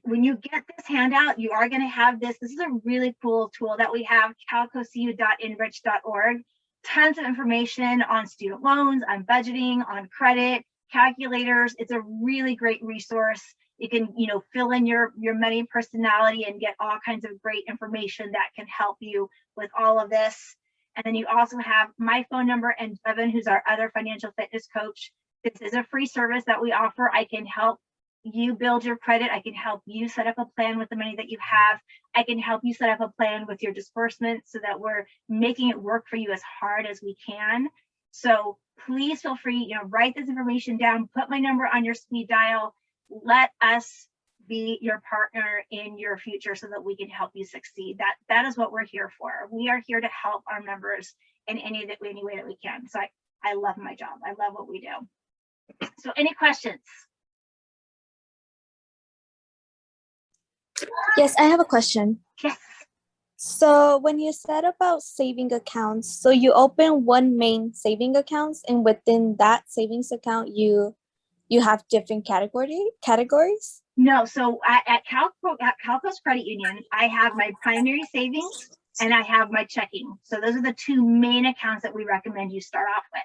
When you get this handout, you are going to have this. This is a really cool tool that we have, calcocu.enrich.org. Tons of information on student loans, on budgeting, on credit, calculators. It's a really great resource. You can, fill in your money personality and get all kinds of great information that can help you with all of this. And then you also have my phone number and Devin, who's our other financial fitness coach. This is a free service that we offer. I can help you build your credit. I can help you set up a plan with the money that you have. I can help you set up a plan with your disbursements so that we're making it work for you as hard as we can. So please feel free, write this information down, put my number on your speed dial. Let us be your partner in your future so that we can help you succeed. That is what we're here for. We are here to help our members in any way that we can. So I love my job. I love what we do. So any questions? Yes, I have a question. Yes. So when you said about saving accounts, so you open one main saving accounts, and within that savings account, you have different categories? No, so at CalCoast Credit Union, I have my primary savings and I have my checking. So those are the two main accounts that we recommend you start off with.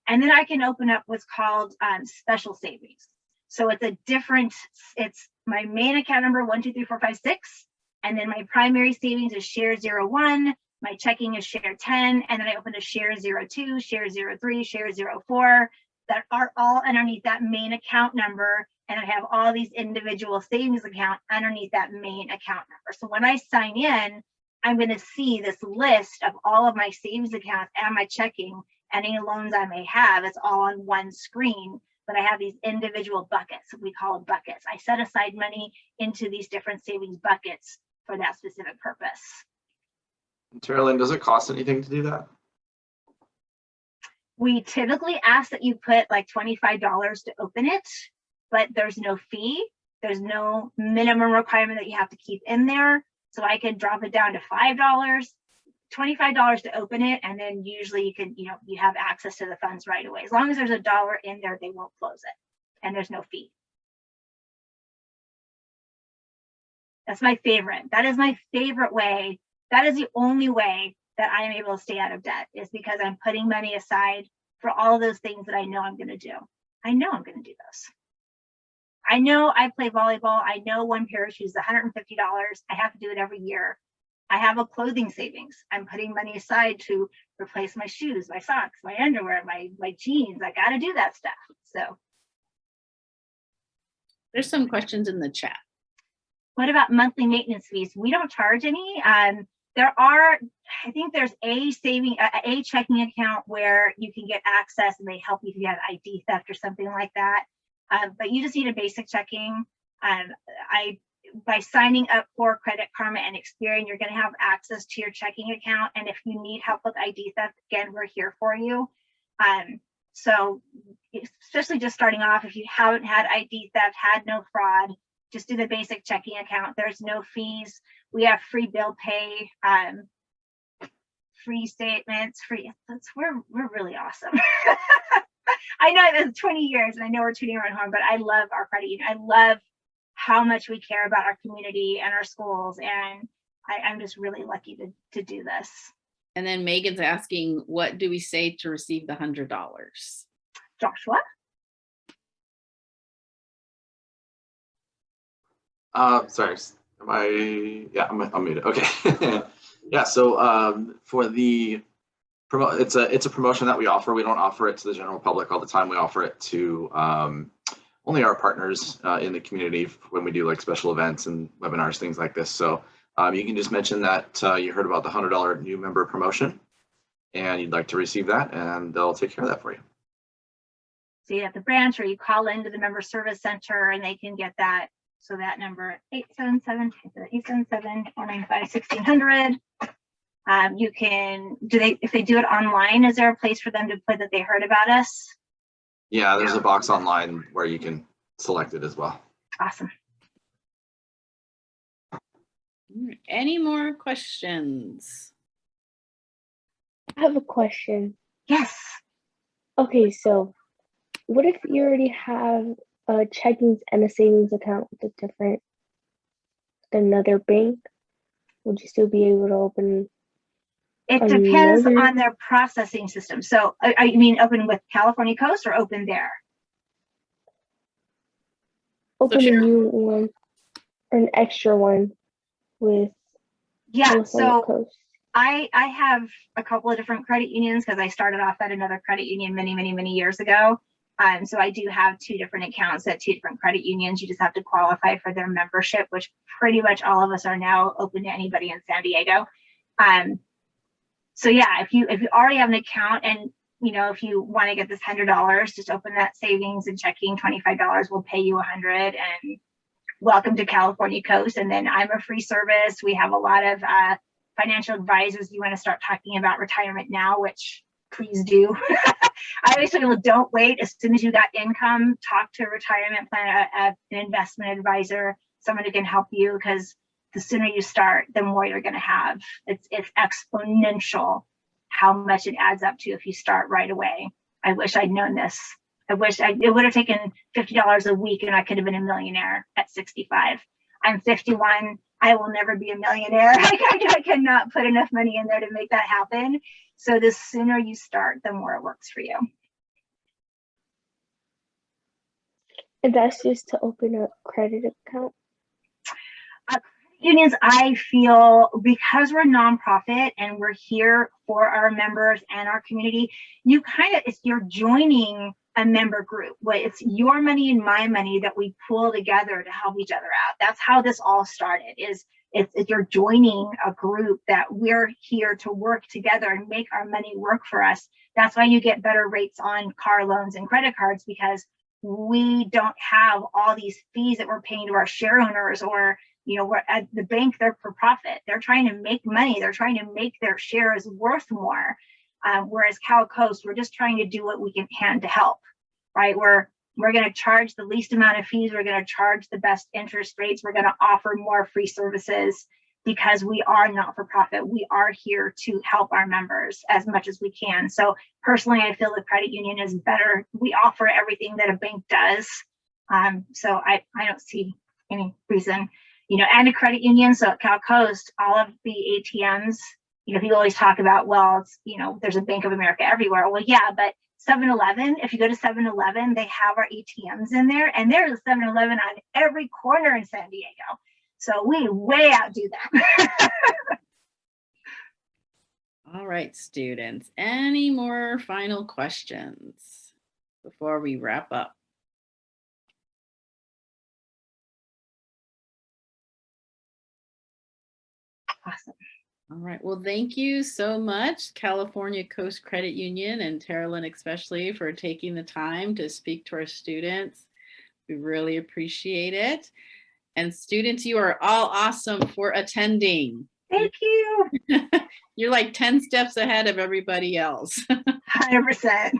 And then I can open up what's called special savings. So it's my main account number 1, 2, 3, 4, 5, 6. And then my primary savings is share 01. My checking is share 10. And then I open a share 02, share 03, share 04 that are all underneath that main account number. And I have all these individual savings accounts underneath that main account number. So when I sign in, I'm going to see this list of all of my savings accounts and my checking, any loans I may have. It's all on one screen, but I have these individual buckets. We call them buckets. I set aside money into these different savings buckets for that specific purpose. Taralyn, does it cost anything to do that? We typically ask that you put like $25 to open it, but there's no fee. There's no minimum requirement that you have to keep in there. So I can drop it down to $5, $25 to open it. And then usually you can, you have access to the funds right away. As long as there's $1 in there, they won't close it. And there's no fee. That's my favorite. That is my favorite way. That is the only way that I am able to stay out of debt, is because I'm putting money aside for all of those things that I know I'm going to do. I know I'm going to do those. I know I play volleyball. I know one pair of shoes is $150. I have to do it every year. I have a clothing savings. I'm putting money aside to replace my shoes, my socks, my underwear, my jeans. I got to do that stuff. So There's some questions in the chat. what about monthly maintenance fees? We don't charge any. I think there's a checking account where you can get access and they help you if you have ID theft or something like that. But you just need a basic checking. By signing up for Credit Karma and Experian, you're going to have access to your checking account. And if you need help with ID theft, again, we're here for you. So especially just starting off, if you haven't had ID theft, had no fraud, just do the basic checking account. There's no fees. We have free bill pay, free statements, we're really awesome. I know it's 20 years and I know we're tuning our own horn, but I love our credit union. I love how much we care about our community and our schools. And I'm just really lucky to do this. And then Megan's asking, what do we say to receive the $100? Joshua? Sorry, I'm muted. Okay. Yeah, so for the It's a promotion that we offer. We don't offer it to the general public all the time. We offer it to only our partners in the community when we do like special events and webinars, things like this. So you can just mention that you heard about the $100 new member promotion and you'd like to receive that, and they'll take care of that for you. So you at the branch, or you call into the member service center and they can get that. So that number 877-495-1600. You can if they do it online, is there a place for them to put that they heard about us? Yeah, there's a box online where you can select it as well. Awesome. Any more questions? I have a question. Yes. Okay, so what if you already have a checking and a savings account with another bank? Would you still be able to open? It depends on their processing system. So you mean open with California Coast or open there? Open a new one, an extra one with California Coast. I have a couple of different credit unions because I started off at another credit union many years ago. So I do have 2 different accounts at 2 different credit unions. You just have to qualify for their membership, which pretty much all of us are now open to anybody in San Diego. So yeah, if you already have an account, and if you want to get this $100, just open that savings and checking. $25 will pay you $100, and welcome to California Coast. And then I'm a free service. We have a lot of financial advisors. You want to start talking about retirement now, which please do. I always tell people, don't wait. As soon as you got income, talk to a retirement plan, an investment advisor, someone who can help you, because the sooner you start, the more you're going to have. It's exponential how much it adds up to if you start right away. I wish I'd known this. It would have taken $50 a week and I could have been a millionaire at 65. I'm 51. I will never be a millionaire. I cannot put enough money in there to make that happen. So the sooner you start, the more it works for you. And that's just to open a credit account? Unions, I feel, because we're nonprofit and we're here for our members and our community, you're joining a member group. It's your money and my money that we pool together to help each other out. That's how this all started. You're joining a group that we're here to work together and make our money work for us. That's why you get better rates on car loans and credit cards, because we don't have all these fees that we're paying to our share owners, or we're at the bank. They're for profit. They're trying to make money. They're trying to make their shares worth more. Whereas Cal Coast, we're just trying to do what we can to help, right? We're going to charge the least amount of fees. We're going to charge the best interest rates. We're going to offer more free services because we are not for profit. We are here to help our members as much as we can. So personally, I feel the credit union is better. We offer everything that a bank does. So I don't see any reason. And a credit union. So at Cal Coast, all of the ATMs, people always talk about, well, it's, there's a Bank of America everywhere. Well, yeah, but 7-Eleven, if you go to 7-Eleven, they have our ATMs in there, and there's a 7-Eleven on every corner in San Diego. So we way outdo them. All right, students, any more final questions before we wrap up? Awesome. All right. Well, thank you so much, California Coast Credit Union and Taralyn especially, for taking the time to speak to our students. We really appreciate it. And students, you are all awesome for attending. Thank you. You're like 10 steps ahead of everybody else. 100%.